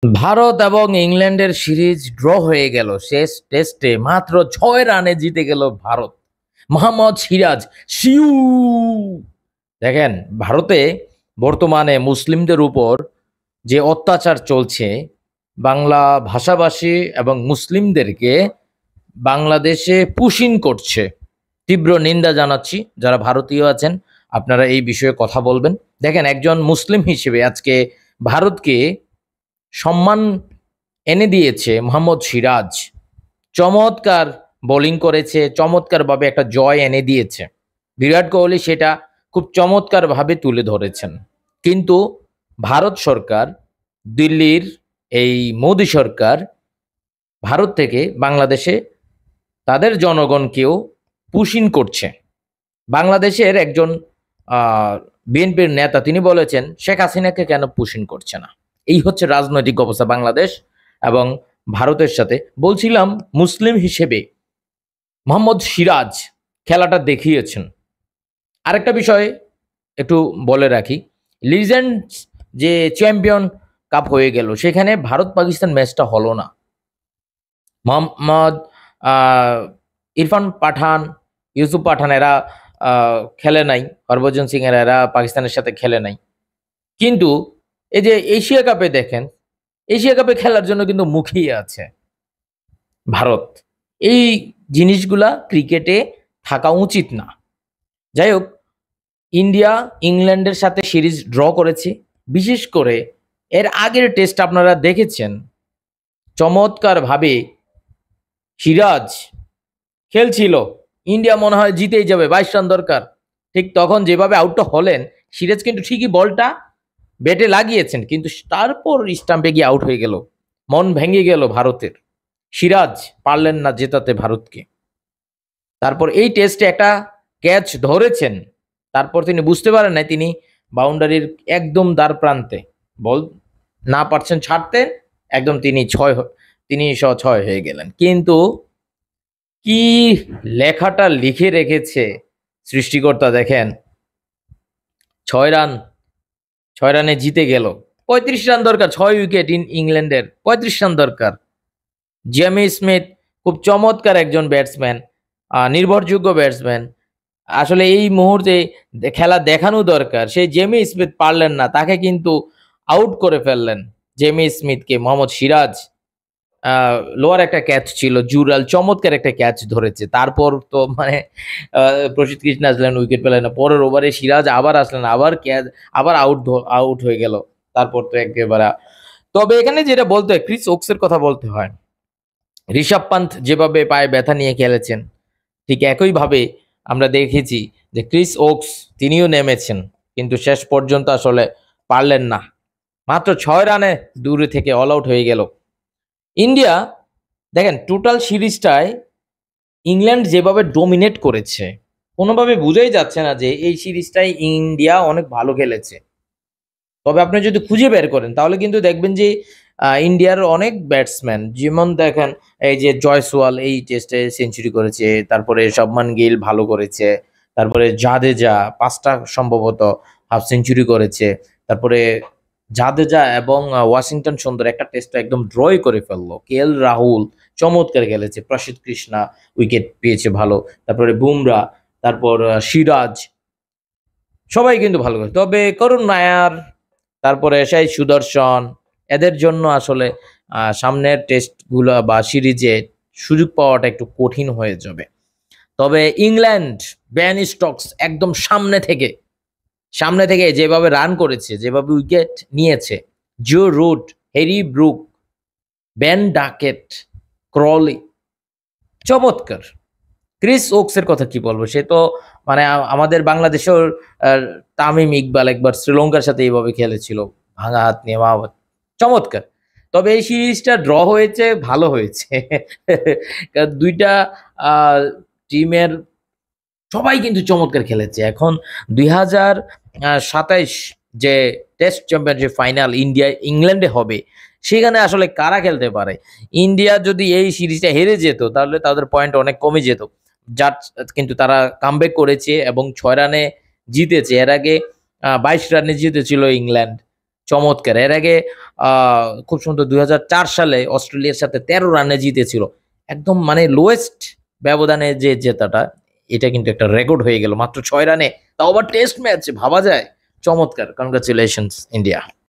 ভারত এবং ইংল্যান্ডের series draw হয়ে গেল। শেষ টেস্টে মাত্র 6 রানে জিতে গেল ভারত। মোহাম্মদ সিরাজ শিউ। দেখেন, ভারতে বর্তমানে মুসলিমদের উপর যে অত্যাচার চলছে, বাংলা ভাষাভাষী এবং মুসলিমদেরকে বাংলাদেশে পুশিং করছে। তীব্র নিন্দা জানাচ্ছি। যারা ভারতীয় আছেন, আপনারা এই বিষয়ে কথা বলবেন। দেখেন, একজন মুসলিম হিসেবে আজকে ভারতকে সম্মান এনে দিয়েছে মোহাম্মদ সিরাজ। চমৎকার বোলিং করেছে, চমৎকারভাবে একটা জয় এনে দিয়েছে। বিরাট কোহলি সেটা খুব চমৎকারভাবে তুলে ধরেছেন। কিন্তু ভারত সরকার, দিল্লির এই মোদি সরকার ভারত থেকে বাংলাদেশে তাদের জনগণকেও পুশিং করছে। বাংলাদেশের একজন বিএনপির নেতা তিনি বলেছেন, শেখ হাসিনাকে কেন পুশিং করছে না। এই হচ্ছে রাজনৈতিক অবস্থা বাংলাদেশ এবং ভারতের সাথে। বলছিলাম, মুসলিম হিসেবে মোহাম্মদ সিরাজ খেলাটা দেখিয়েছেন। আরেকটা বিষয় একটু বলে রাখি, লিজেন্ডস যে চ্যাম্পিয়ন কাপ হয়ে গেল, সেখানে ভারত পাকিস্তান ম্যাচটা হলো না। মোহাম্মদ ইরফান পাঠান, ইউসুফ পাঠান এরা খেলে নাই, হরভজন সিং এরা পাকিস্তানের সাথে খেলে নাই। কিন্তু এই যে এশিয়া কাপে দেখেন, এশিয়া কাপে খেলার জন্য কিন্তু মুখিয়ে আছে ভারত। এই জিনিসগুলা ক্রিকেটে থাকা উচিত না। যাই হোক, ইন্ডিয়া ইংল্যান্ডের সাথে সিরিজ ড্র করেছে। বিশেষ করে এর আগের টেস্ট আপনারা দেখেছেন, চমৎকারভাবে সিরাজ খেলছিল। ইন্ডিয়া মনে হয় জিতেই যাবে, 22 রান দরকার। ঠিক তখন যেভাবে আউটটা হলেন, সিরাজ কিন্তু ঠিকই বলটা ব্যাটে লাগিয়েছেন, কিন্তু তারপর স্টাম্পে গিয়ে আউট হয়ে গেল। মন ভেঙে গেল ভারতের। সিরাজ পারলেন না জেতাতে ভারতকে। তারপর এই টেস্টে একটা ক্যাচ ধরেছেন, তারপর তিনি বুঝতে পারেন নাই তিনি বাউন্ডারির একদম দ্বার প্রান্তে, বল না পারছেন ছাড়তে, একদম তিনি 6 হয়ে গেলেন। কিন্তু কি লেখাটা লিখে রেখেছে সৃষ্টিকর্তা, দেখেন, 6 রানে জিতে গেল। 35 রান দরকার, 6 উইকেট ইংল্যান্ডের, 35 রান দরকার। জেমি স্মিথ খুব চমৎকার একজন ব্যাটসম্যান, নির্ভরযোগ্য ব্যাটসম্যান। আসলে এই মুহূর্তে খেলা দেখানো দরকার। সেই জেমি স্মিথ পারলেন না, তাকে কিন্তু আউট করে ফেললেন জেমি স্মিথকে। মোহাম্মদ সিরাজ লোয়ার একটা ক্যাচ ছিল, জুরাল চমৎকার একটা ক্যাচ ধরেছে। তারপর তো মানে প্রসিদ্ধ কৃষ্ণ আসলেন, উইকেট পেলেন না। পরের ওভারে সিরাজ আবার আসলেন, আবার ক্যাচ, আবার আউট হয়ে গেল। তারপর তো একেবারে। তবে এখানে যেটা বলতে হয়, ক্রিস ওকসের কথা বলতে হয়। ঋষভ পান্থ যেভাবে পায়ে ব্যথা নিয়ে খেলেছেন, ঠিক একইভাবে আমরা দেখেছি যে ক্রিস ওকস তিনিও নেমেছেন, কিন্তু শেষ পর্যন্ত আসলে পারলেন না। মাত্র 6 রানে দূরে থেকে অল আউট হয়ে গেল ইন্ডিয়া। দেখেন, টোটাল সিরিজটায় ইংল্যান্ড যেভাবে ডোমিনেট করেছে, কোনোভাবে বোঝাই যাচ্ছে না যে এই সিরিজটাই ইন্ডিয়া অনেক ভালো খেলেছে। তবে আপনি যদি খুঁজে বের করেন, তাহলে কিন্তু দেখবেন যে ইন্ডিয়ার অনেক ব্যাটসম্যান, যেমন দেখেন এই যে জয়সওয়াল এই টেস্টে সেঞ্চুরি করেছে, তারপরে শুভমান গিল ভালো করেছে, তারপরে জাদেজা 5টা সম্ভবত হাফ সেঞ্চুরি করেছে, তারপরে জাদেজা এবং ওয়াশিংটন সুন্দর একটা টেস্ট একদম ড্রই করে ফেললো। কেএল রাহুল চমৎকার খেলেছে, প্রসিদ্ধ কৃষ্ণা উইকেট পেয়েছে ভালো, তারপরে বুমরা, তারপর সিরাজ, সবাই কিন্তু ভালো করে। তবে করুণ নায়ার, তারপরে সেই সুদর্শন, এদের জন্য আসলে সামনের টেস্টগুলো বা সিরিজে সুযোগ পাওয়াটা একটু কঠিন হয়ে যাবে। তবে ইংল্যান্ড, বেন স্টোকস একদম সামনে থেকে যেভাবে রান করেছে, যেভাবে উইকেট নিয়েছে, Joe Root, Harry Brook, Ben Duckett, Crawley, চমৎকার। ক্রিস ওকসের কথা কি বলবো, সে তো মানে আমাদের বাংলাদেশের তামিম ইকবাল একবার শ্রীলঙ্কার সাথে এইভাবে খেলেছিল, ভাঙা হাত নিয়ে চমৎকার। তবে এই সিরিজটা ড্র হয়েছে, ভালো হয়েছে। কারণ দুইটা টিমের সবাই কিন্তু চমৎকার খেলেছে। এখন 2027 যে টেস্ট চ্যাম্পিয়নশিপ ফাইনাল ইন্ডিয়া ইংল্যান্ডে হবে, সেখানে আসলে কারা খেলতে পারে। ইন্ডিয়া যদি এই সিরিজটা হেরে যেত, তাহলে তাদের পয়েন্ট অনেক কমে যেত। যার কিন্তু তারা কামব্যাক করেছে এবং 6 রানে জিতেছে। এর আগে 22 রানে জিতেছিল ইংল্যান্ড। চমৎকার। এর আগে খুব সুন্দর ২০০৪ সালে অস্ট্রেলিয়ার সাথে ১৩ রানে জিতেছিল। একদম মানে লোয়েস্ট ব্যবধানে যে জেতাটা, এটা কিন্তু একটা রেকর্ড হয়ে গেল মাত্র ৬ রানে, তাও আবার টেস্ট ম্যাচ, ভাবা যায়? চমৎকার, কনগ্রাচুলেশনস ইন্ডিয়া।